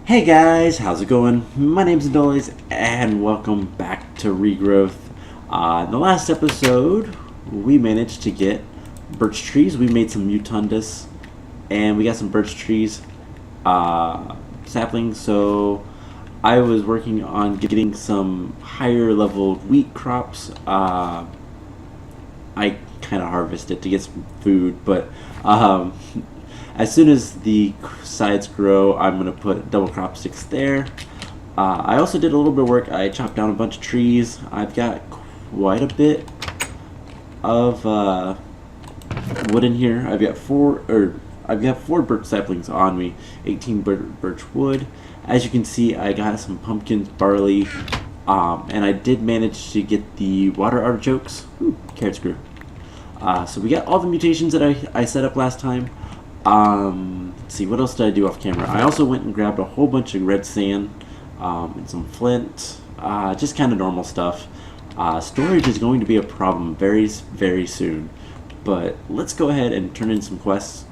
Hey guys, how's it going? My name's Adolis, and welcome back to Regrowth. In the last episode, we managed to get birch trees. We made some mutundus, and we got some birch trees, saplings. So I was working on getting some higher level wheat crops. I kind of harvested to get some food, but as soon as the sides grow, I'm going to put double crop sticks there. I also did a little bit of work. I chopped down a bunch of trees. I've got quite a bit of wood in here. I've got four birch saplings on me, 18 birch wood. As you can see, I got some pumpkins, barley, and I did manage to get the water artichokes. Ooh, carrot screw. So we got all the mutations that I set up last time. Let's see, what else did I do off camera? I also went and grabbed a whole bunch of red sand, and some flint, just kind of normal stuff. Storage is going to be a problem very, very soon, but let's go ahead and turn in some quests.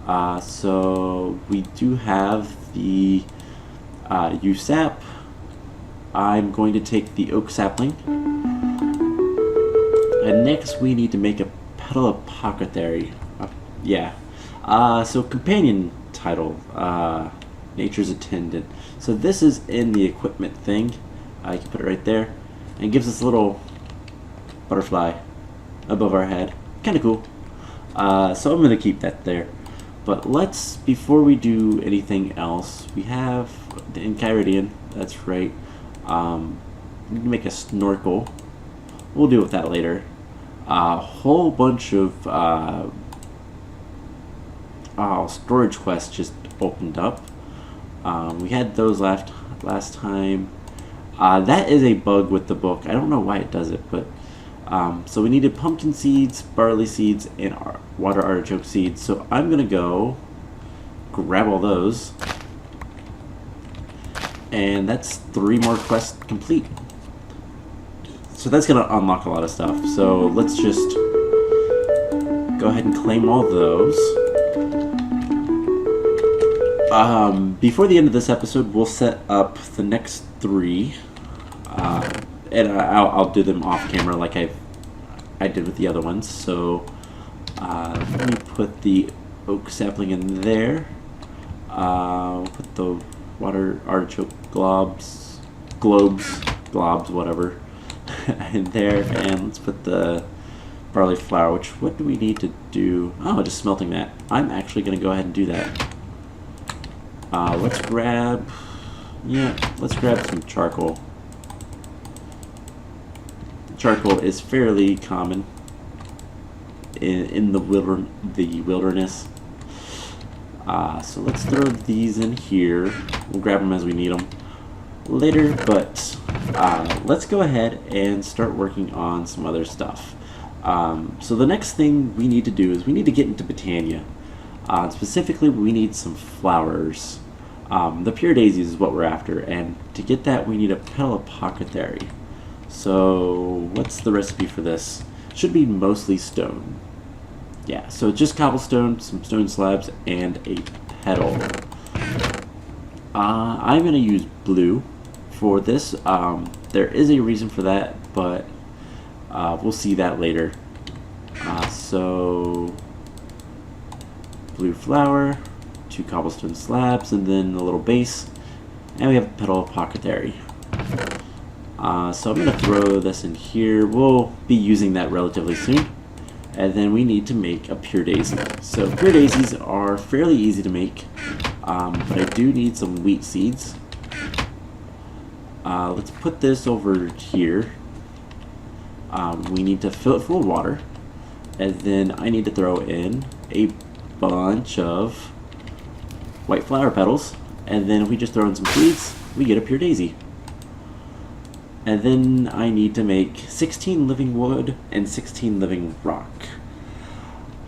So we do have the use sap. I'm going to take the oak sapling, and next we need to make a petal apothecary. So companion title, Nature's Attendant. So this is in the equipment thing. You can put it right there, and it gives us a little butterfly above our head. Kind of cool. So I'm gonna keep that there. But before we do anything else, we have the Enchiridion. That's right. We can make a snorkel. We'll deal with that later. A whole bunch of storage quests just opened up. We had those last time. That is a bug with the book. I don't know why it does it, but so we needed pumpkin seeds, barley seeds, and water artichoke seeds. So I'm gonna go grab all those, and that's 3 more quests complete. So that's gonna unlock a lot of stuff. So let's just go ahead and claim all those. Before the end of this episode, we'll set up the next 3, and I'll do them off camera like I did with the other ones. So let me put the oak sapling in there. Put the water artichoke globs, whatever, in there, and let's put the barley flour. What do we need to do? Oh, just smelting that. I'm actually going to go ahead and do that. Let's grab some charcoal. Charcoal is fairly common in the wilderness. So let's throw these in here. We'll grab them as we need them later, but let's go ahead and start working on some other stuff. So the next thing we need to do is we need to get into Botania. Specifically, we need some flowers. The pure daisies is what we're after, and to get that we need a petal apothecary. So what's the recipe for this? Should be mostly stone. Yeah, so just cobblestone, some stone slabs, and a petal. I'm going to use blue for this. There is a reason for that, but we'll see that later. So blue flower, 2 cobblestone slabs, and then a little base, and we have a petal apothecary. So I'm going to throw this in here. We'll be using that relatively soon. And then we need to make a pure daisy. So pure daisies are fairly easy to make, but I do need some wheat seeds. Let's put this over here. We need to fill it full of water, and then I need to throw in a bunch of white flower petals, and then if we just throw in some seeds, we get a pure daisy. And then I need to make 16 living wood and 16 living rock.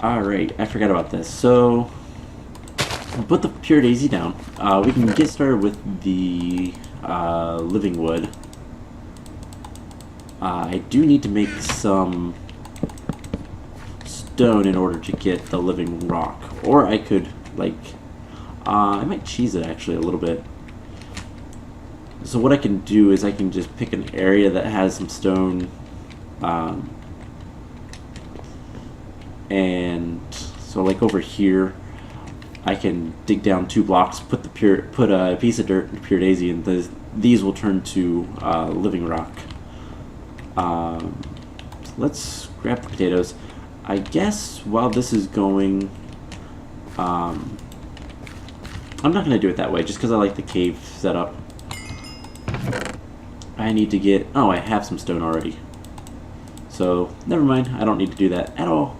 Alright, I forgot about this. So I'll put the pure daisy down. We can get started with the living wood. I do need to make some stone in order to get the living rock, or I could I might cheese it actually a little bit. So what I can do is I can just pick an area that has some stone, and so like over here, I can dig down 2 blocks, put a piece of dirt into pure daisy, and these will turn to living rock. So let's grab the potatoes. I guess while this is going, I'm not going to do it that way, just because I like the cave setup. I need to get... Oh, I have some stone already. So, never mind. I don't need to do that at all.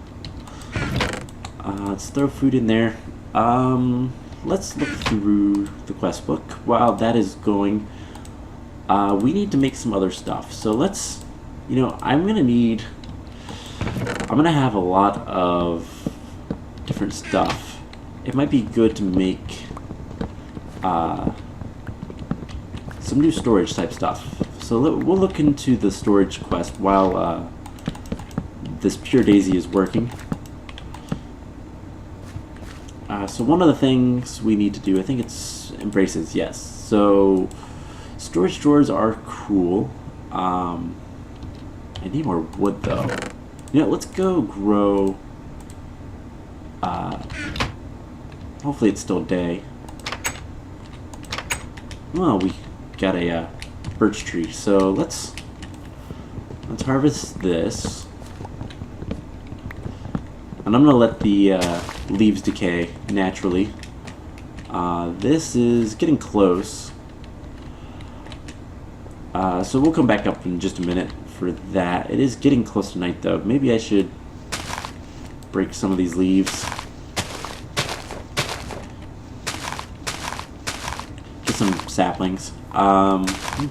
Let's throw food in there. Let's look through the quest book. While that is going, we need to make some other stuff. So let's... You know, I'm going to have a lot of different stuff. It might be good to make some new storage type stuff. So we'll look into the storage quest while this pure daisy is working. So one of the things we need to do, I think it's embraces, yes. So storage drawers are cool. I need more wood though. You know, let's go grow. Hopefully it's still day. Well, we got a birch tree, so let's harvest this, and I'm gonna let the leaves decay naturally. This is getting close, so we'll come back up in just a minute for that. It is getting close to night though. Maybe I should break some of these leaves. Get some saplings.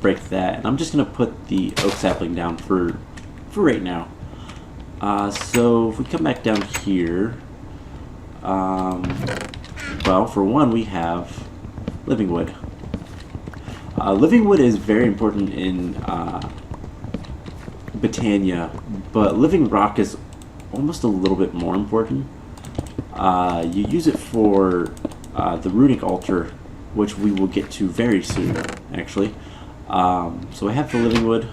Break that, and I'm just gonna put the oak sapling down for right now. So if we come back down here, well, for one, we have living wood. Living wood is very important in Botania, but living rock is almost a little bit more important. You use it for the Runic Altar, which we will get to very soon, actually. So I have the living wood,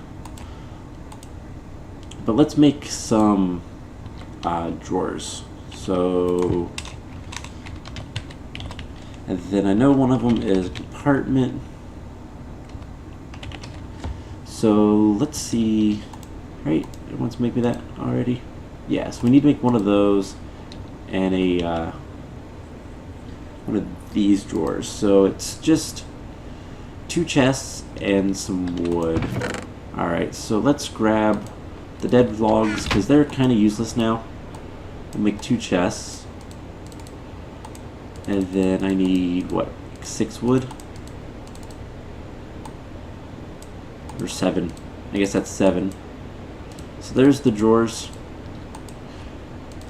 but let's make some drawers. So, and then I know one of them is a compartment. So let's see, right? It wants to make me that already. Yes, we need to make one of those and a one of these drawers. So it's just 2 chests and some wood. Alright, so let's grab the dead logs because they're kind of useless now. We'll make 2 chests. And then I need, what, 6 wood? Or 7. I guess that's 7. So there's the drawers.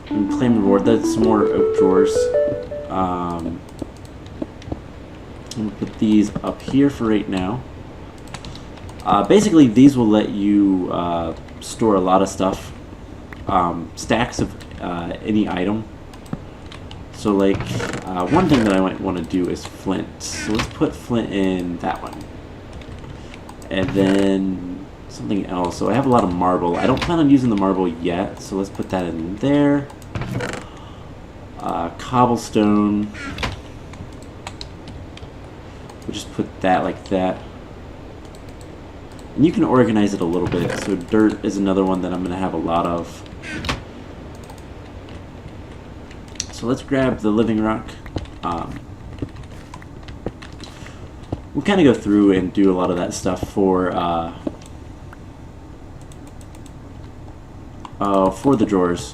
And claim reward. That's some more oak drawers. I'm going to put these up here for right now. Basically, these will let you store a lot of stuff. Stacks of any item. So like, one thing that I might want to do is flint. So let's put flint in that one. And then something else. So I have a lot of marble. I don't plan on using the marble yet, so let's put that in there. Cobblestone. We'll just put that like that. And you can organize it a little bit. So dirt is another one that I'm going to have a lot of. So let's grab the living rock. We'll kind of go through and do a lot of that stuff for the drawers.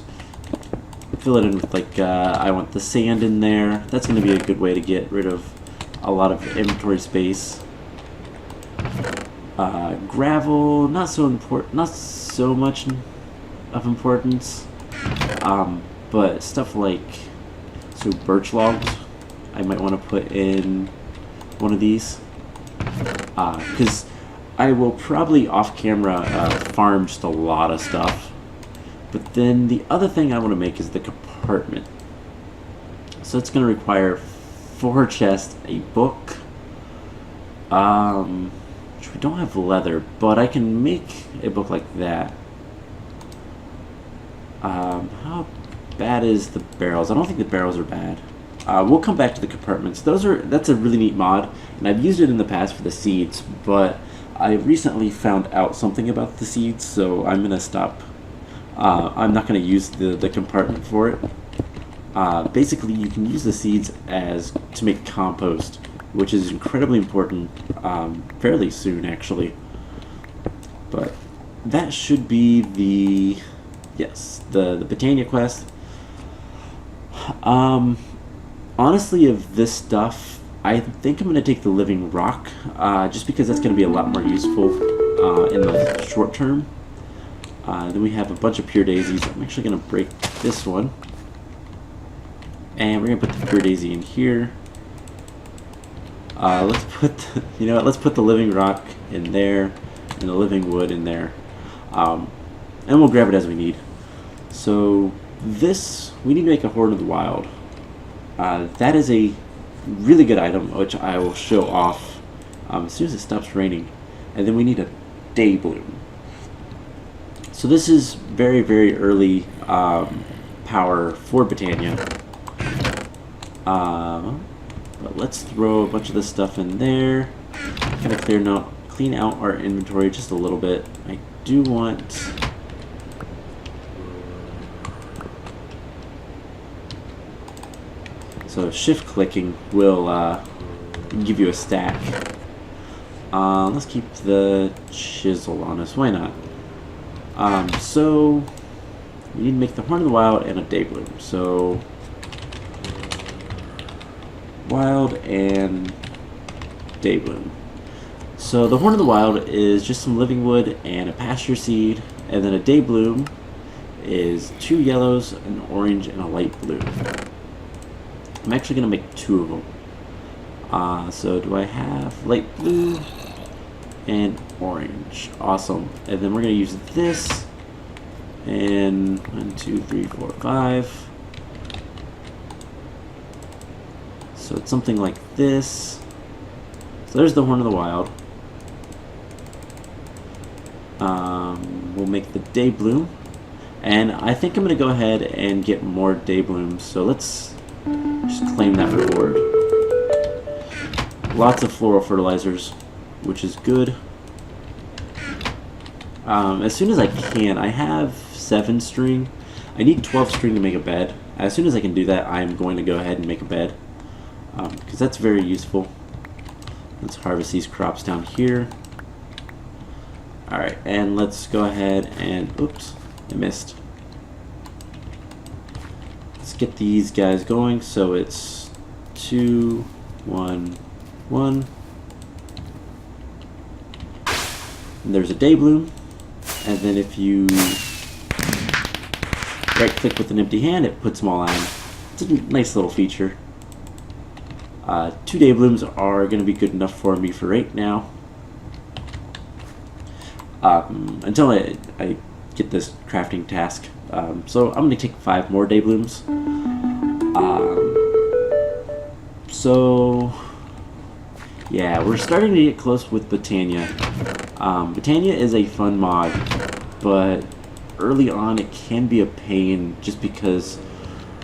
Fill it in with like, I want the sand in there. That's going to be a good way to get rid of a lot of inventory space. Gravel, not so much of importance. But stuff like, so birch logs, I might want to put in one of these. Because I will probably off camera farm just a lot of stuff. But then the other thing I want to make is the compartment. So it's going to require 4 chests, a book, which we don't have leather, but I can make a book like that. How bad is the barrels? I don't think the barrels are bad. We'll come back to the compartments. That's a really neat mod, and I've used it in the past for the seeds, but I recently found out something about the seeds, so I'm gonna stop. I'm not gonna use the compartment for it. Basically, you can use the seeds to make compost, which is incredibly important fairly soon, actually. But that should be the Botania quest. Honestly, of this stuff, I think I'm going to take the living rock, just because that's going to be a lot more useful in the short term. Then we have a bunch of pure daisies. I'm actually going to break this one, and we're going to put the pure daisy in here. Let's put the living rock in there, and the living wood in there, and we'll grab it as we need. So we need to make a Horn of the Wild. That is a really good item, which I will show off as soon as it stops raining. And then we need a day bloom. So this is very, very early power for Botania. But let's throw a bunch of this stuff in there. Kind of clean out our inventory just a little bit. I do want... So shift clicking will give you a stack. Let's keep the chisel on us. Why not? So we need to make the Horn of the Wild and a day bloom. So wild and day bloom. So the Horn of the Wild is just some living wood and a pasture seed, and then a day bloom is 2 yellows, an orange, and a light blue. I'm actually going to make 2 of them. So do I have light blue and orange? Awesome. And then we're going to use this. And 1, 2, 3, 4, 5. So it's something like this. So there's the Horn of the Wild. We'll make the day bloom. And I think I'm going to go ahead and get more day blooms. So let's just claim that reward. Lots of floral fertilizers, which is good. As soon as I can, I have 7 string. I need 12 string to make a bed. As soon as I can do that, I'm going to go ahead and make a bed, because that's very useful. Let's harvest these crops down here. Alright, and let's go ahead and... Oops, I missed. Let's get these guys going. So it's 2, 1, 1. And there's a day bloom. And then if you right click with an empty hand, it puts them all on. It's a nice little feature. 2 day blooms are going to be good enough for me for right now. Until I get this crafting task. So I'm going to take 5 more day blooms. So yeah, we're starting to get close with Botania. Botania is a fun mod, but early on it can be a pain just because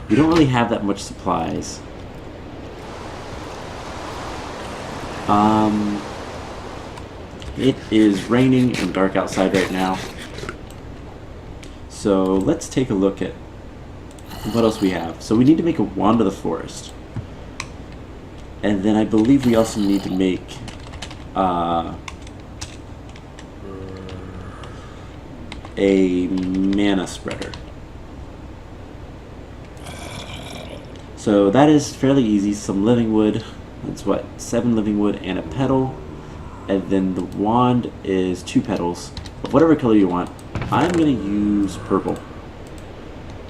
we don't really have that much supplies. It is raining and dark outside right now. So let's take a look at what else we have. So we need to make a Wand of the Forest. And then I believe we also need to make a mana spreader. So that is fairly easy. Some living wood. That's what, 7 living wood and a petal. And then the wand is 2 petals of whatever color you want. I'm going to use purple.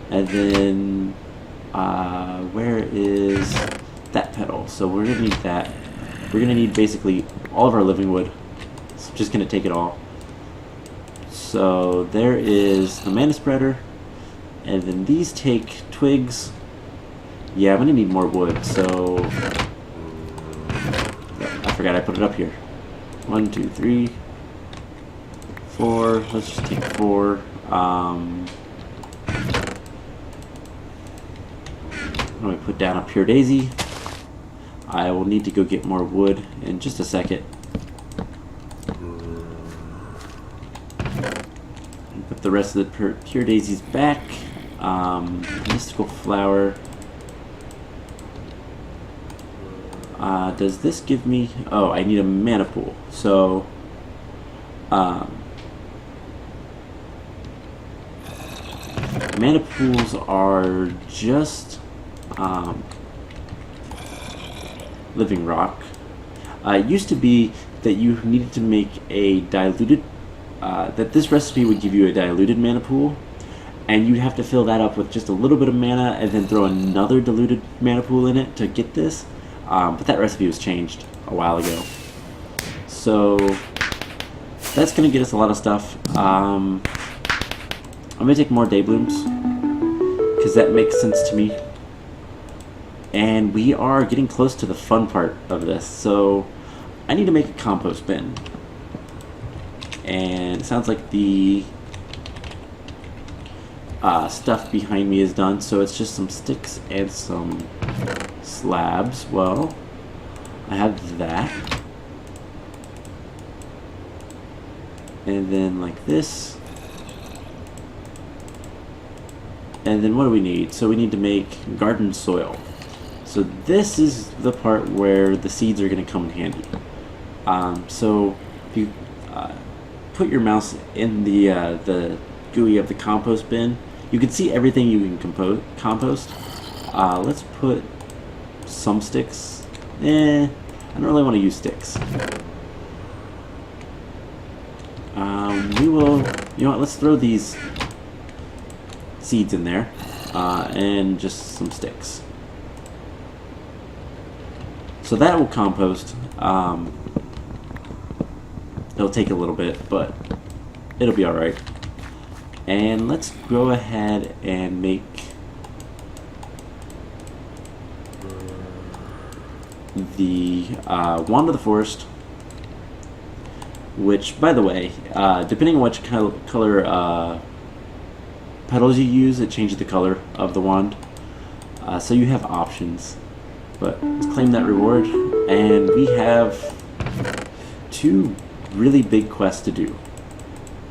And then where is that petal? So we're going to need that. We're going to need basically all of our living wood. So I'm just going to take it all. So there is the mana spreader. And then these take twigs. Yeah, I'm going to need more wood. So I forgot I put it up here. 1, 2, 3, 4. Let's just take 4. Let me put down a pure daisy. I will need to go get more wood in just a second. And put the rest of the pure daisies back. Mystical flower. Does this give me... Oh, I need a mana pool. So, mana pools are just living rock. It used to be that you needed to make a diluted... that this recipe would give you a diluted mana pool, and you'd have to fill that up with just a little bit of mana and then throw another diluted mana pool in it to get this. But that recipe was changed a while ago. So that's going to get us a lot of stuff. I'm going to take more day blooms, because that makes sense to me. And we are getting close to the fun part of this. So I need to make a compost bin. And it sounds like the stuff behind me is done, so it's just some sticks and some slabs. Well, I have that. And then like this. And then what do we need? So we need to make garden soil. So this is the part where the seeds are going to come in handy. So if you put your mouse in the GUI of the compost bin, you can see everything you can compost. Let's put some sticks. I don't really want to use sticks. We will, you know what, let's throw these seeds in there, and just some sticks. So that will compost. It'll take a little bit, but it'll be alright. And let's go ahead and make the Wand of the Forest, which, by the way, depending on which color petals you use, it changes the color of the wand. So you have options. But let's claim that reward, and we have 2 really big quests to do.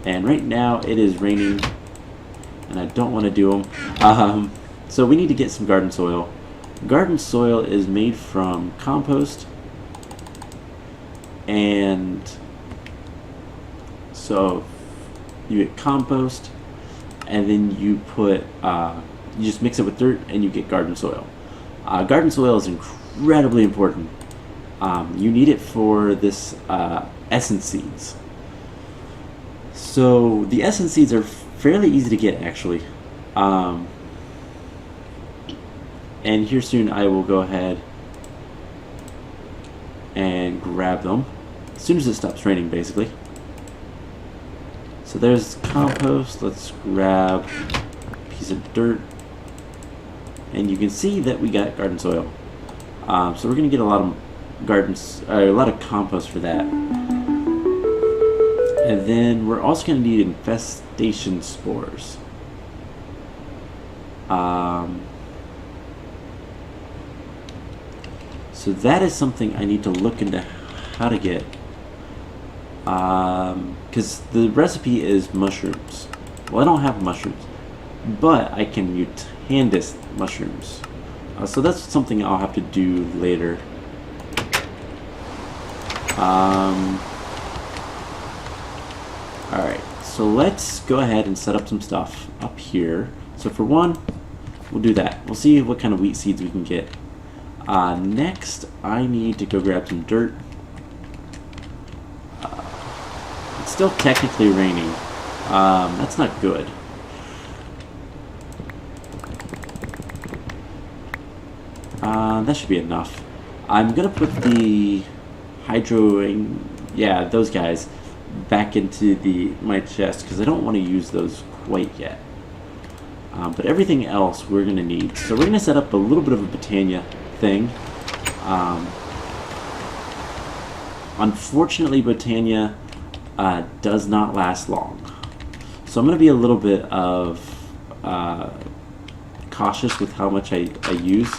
And right now it is raining, and I don't want to do them. So we need to get some garden soil. Garden soil is made from compost, and so you get compost, and then you put you just mix it with dirt, and you get garden soil. Garden soil is incredibly important. You need it for this essence seeds. So the essence seeds are fairly easy to get, actually. And here soon I will go ahead and grab them as soon as it stops raining, basically. So there's compost. Let's grab a piece of dirt, and you can see that we got garden soil. So we're gonna get a lot of a lot of compost for that. And then we're also gonna need infestation spores. So that is something I need to look into how to get. Because the recipe is mushrooms. Well, I don't have mushrooms, but I can mutandis mushrooms. So that's something I'll have to do later. Alright, so let's go ahead and set up some stuff up here. So for one, we'll do that. We'll see what kind of wheat seeds we can get. Next, I need to go grab some dirt. It's still technically raining. That's not good. That should be enough. I'm gonna put the yeah, those guys back into my chest, because I don't want to use those quite yet. But everything else we're gonna need. So we're gonna set up a little bit of a Botania thing. Unfortunately, Botania does not last long. So I'm going to be a little bit of cautious with how much I use.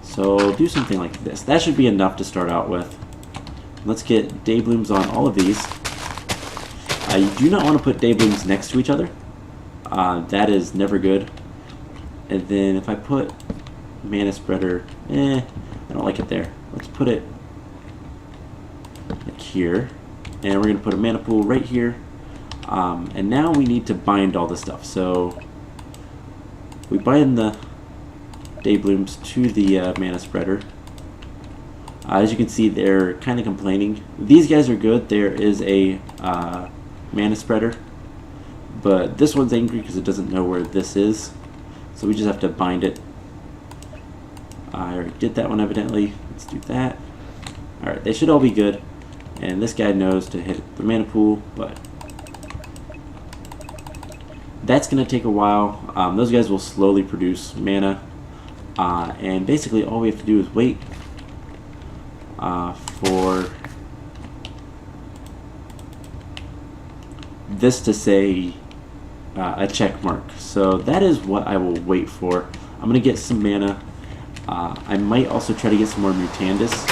So do something like this. That should be enough to start out with. Let's get day blooms on all of these. You do not want to put day blooms next to each other. That is never good. And then if I put mana spreader, I don't like it there. Let's put it like here. And we're going to put a mana pool right here. And now we need to bind all this stuff. So we bind the day blooms to the mana spreader. As you can see, they're kind of complaining. These guys are good. There is a mana spreader, but this one's angry because it doesn't know where this is. So we just have to bind it. I already did that one evidently. Let's do that. Alright, they should all be good. And this guy knows to hit the mana pool, but that's going to take a while. Those guys will slowly produce mana. And basically all we have to do is wait for this to say a check mark. So that is what I will wait for. I'm going to get some mana. I might also try to get some more Mutandis.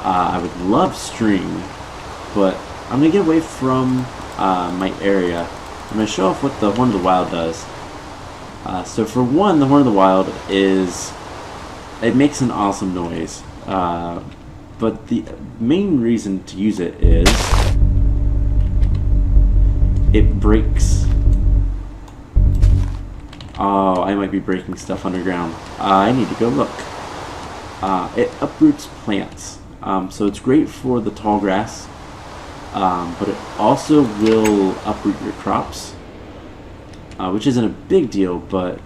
I would love string, but I'm going to get away from my area. I'm going to show off what the Horn of the Wild does. So for one, the Horn of the Wild it makes an awesome noise. But the main reason to use it is it breaks. Oh, I might be breaking stuff underground. I need to go look. It uproots plants. So it's great for the tall grass, but it also will uproot your crops, which isn't a big deal, but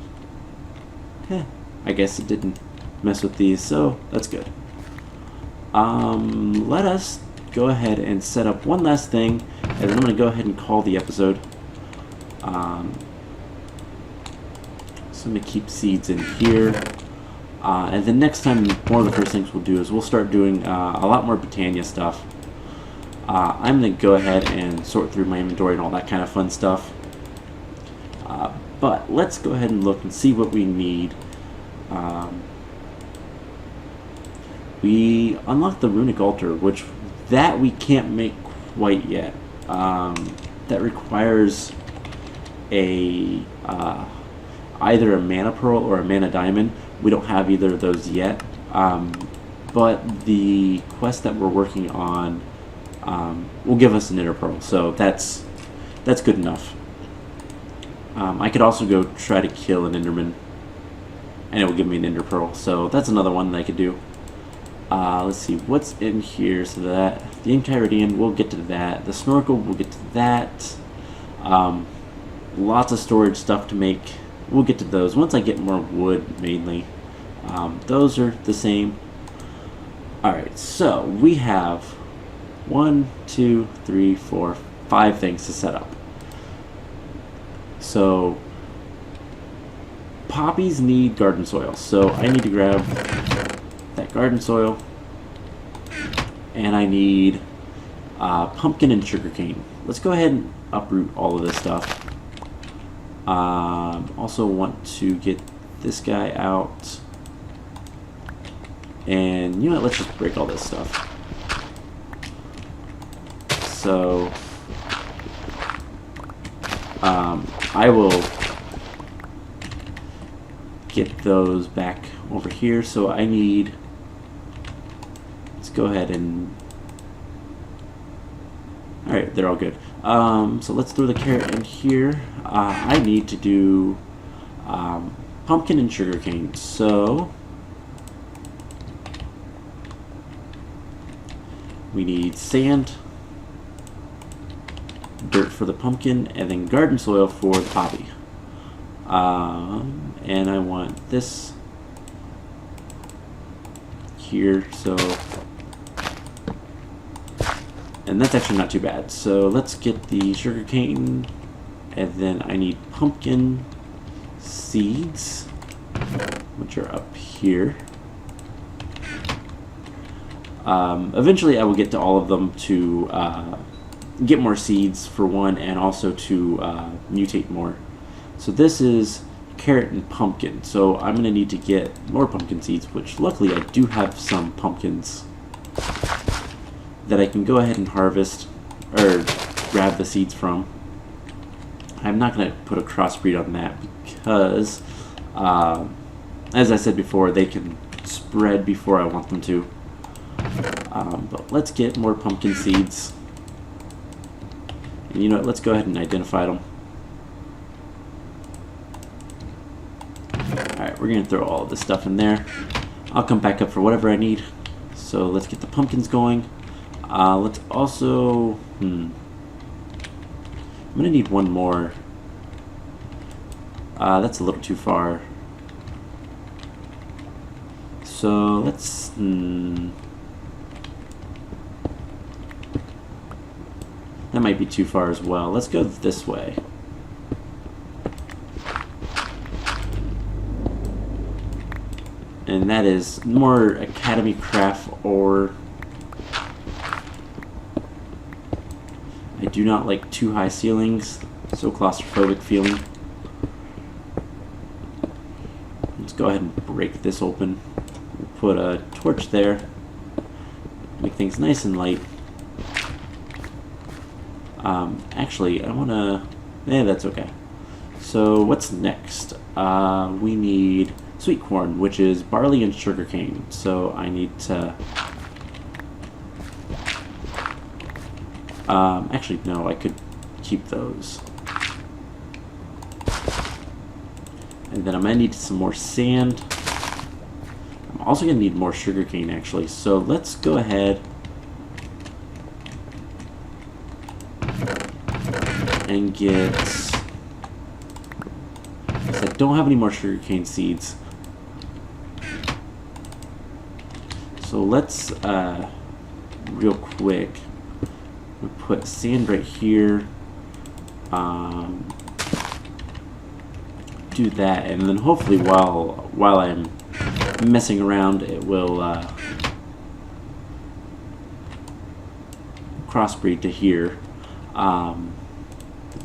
I guess it didn't mess with these, so that's good. Let us go ahead and set up one last thing, and then I'm going to go ahead and call the episode. So I'm going to keep seeds in here. And then next time, one of the first things we'll do is we'll start doing a lot more Botania stuff. I'm going to go ahead and sort through my inventory and all that kind of fun stuff. But let's go ahead and look and see what we need. We unlocked the Runic Altar, which that we can't make quite yet. That requires a either a mana pearl or a mana diamond. We don't have either of those yet. But the quest that we're working on will give us an inner pearl, so that's good enough. I could also go try to kill an enderman, and it will give me an ender pearl. So that's another one that I could do. Let's see what's in here. So that the Enchiridion, we'll get to that. The snorkel, we'll get to that. Lots of storage stuff to make. We'll get to those once I get more wood, mainly. Those are the same. Alright, so we have 1, 2, 3, 4, 5 things to set up. So poppies need garden soil, so I need to grab that garden soil, and I need pumpkin and sugarcane. Let's go ahead and uproot all of this stuff. Also want to get this guy out, and you know what, let's just break all this stuff. So I will get those back over here. So I need, let's go ahead and, alright, they're all good. So let's throw the carrot in here. I need to do pumpkin and sugarcane. So we need sand, dirt for the pumpkin, and then garden soil for the poppy. And I want this here, so, and that's actually not too bad. So let's get the sugarcane, and then I need pumpkin seeds, which are up here. Eventually I will get to all of them to get more seeds for one, and also to mutate more. So this is carrot and pumpkin, so I'm going to need to get more pumpkin seeds, which luckily I do have some pumpkins that I can go ahead and harvest or grab the seeds from. I'm not going to put a crossbreed on that because as I said before, they can spread before I want them to. But let's get more pumpkin seeds. And you know what, let's go ahead and identify them. Alright, we're going to throw all of this stuff in there. I'll come back up for whatever I need. So let's get the pumpkins going. Let's also... I'm going to need one more. That's a little too far. So let's... That might be too far as well. Let's go this way. And that is more Academy Craft ore. I do not like too high ceilings. So claustrophobic feeling. Let's go ahead and break this open. We'll put a torch there. Make things nice and light. Actually, I want to... that's okay. So what's next? We need sweet corn, which is barley and sugarcane. So I need to... actually, no, I could keep those. And then I'm going to need some more sand. I'm also going to need more sugarcane, actually. So let's go ahead and get... I don't have any more sugarcane seeds. So let's, real quick, we put sand right here. Do that, and then hopefully while I'm messing around, it will crossbreed to here.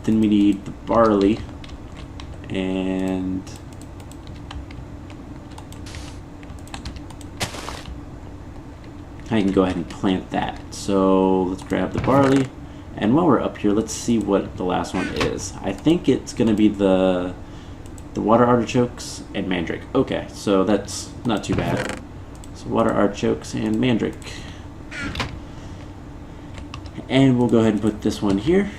Then we need the barley, and I can go ahead and plant that. So let's grab the barley, and while we're up here, let's see what the last one is. I think it's going to be the water artichokes and mandrake. Okay, so that's not too bad. So water artichokes and mandrake. And we'll go ahead and put this one here.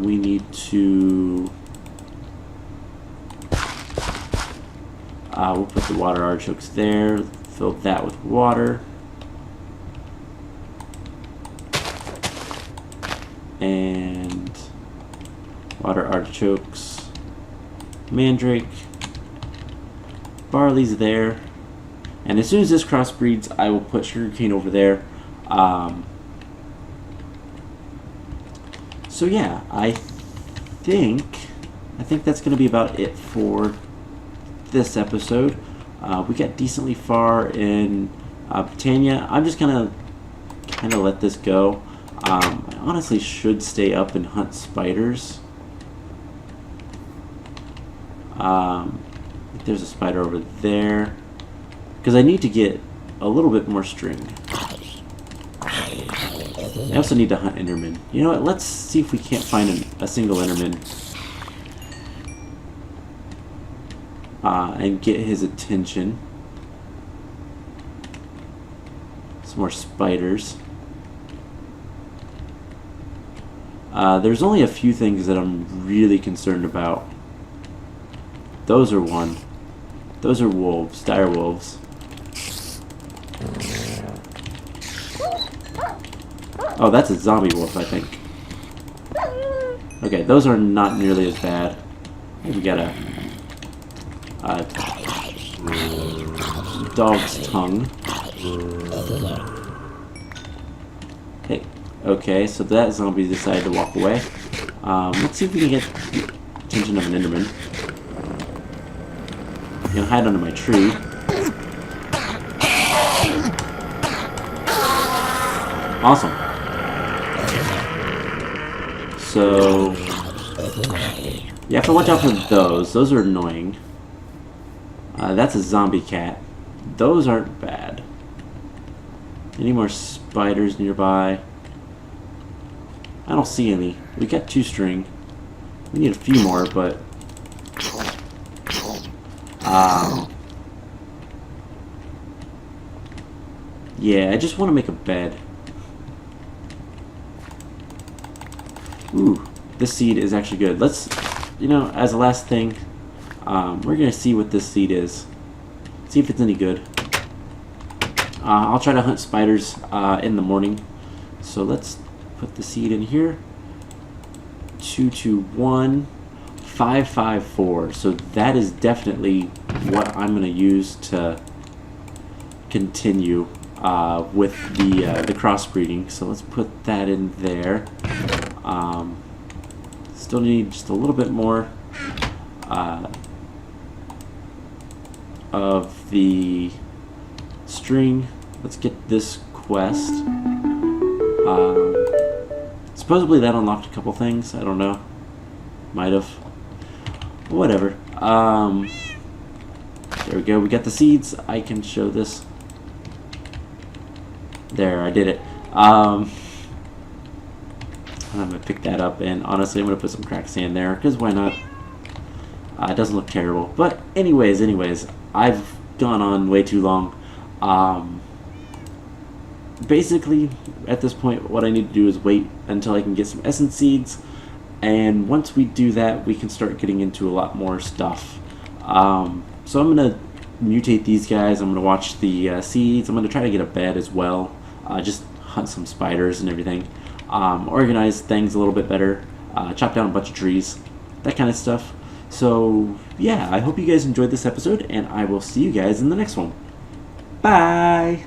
We need to... we'll put the water artichokes there. Fill that with water. And water artichokes, mandrake, barley's there. And as soon as this crossbreeds, I will put sugarcane over there. So yeah, I think that's going to be about it for this episode. We got decently far in Botania. I'm just gonna kind of let this go. I honestly should stay up and hunt spiders. There's a spider over there because I need to get a little bit more string. I also need to hunt Enderman. You know what? Let's see if we can't find a single Enderman and get his attention. Some more spiders. There's only a few things that I'm really concerned about. Those are one. Those are wolves, dire wolves. Oh, that's a zombie wolf, I think. Okay, those are not nearly as bad. We got a dog's tongue. Hey, okay, so that zombie decided to walk away. Let's see if we can get the attention of an Enderman. You can hide under my tree. Awesome. So you have to watch out for those. Those are annoying. That's a zombie cat. Those aren't bad. Any more spiders nearby? I don't see any. We got 2 string. We need a few more, but yeah, I just want to make a bed. Ooh, this seed is actually good. Let's, as a last thing, we're gonna see what this seed is. See if it's any good. I'll try to hunt spiders in the morning. So let's put the seed in here. 221 554. So that is definitely what I'm going to use to continue with the crossbreeding. So let's put that in there. Still need just a little bit more of the string. Let's get this quest. Supposedly that unlocked a couple things. I don't know. Might have. Whatever. There we go. We got the seeds. I can show this. There, I did it. I'm gonna pick that up, and honestly, I'm gonna put some cracked sand there because why not? It doesn't look terrible. But anyways, I've gone on way too long. Basically, at this point, what I need to do is wait until I can get some essence seeds, and once we do that, we can start getting into a lot more stuff. So I'm going to mutate these guys. I'm going to watch the seeds. I'm going to try to get a bed as well. Just hunt some spiders and everything. Organize things a little bit better. Chop down a bunch of trees. That kind of stuff. So, yeah, I hope you guys enjoyed this episode, and I will see you guys in the next one. Bye!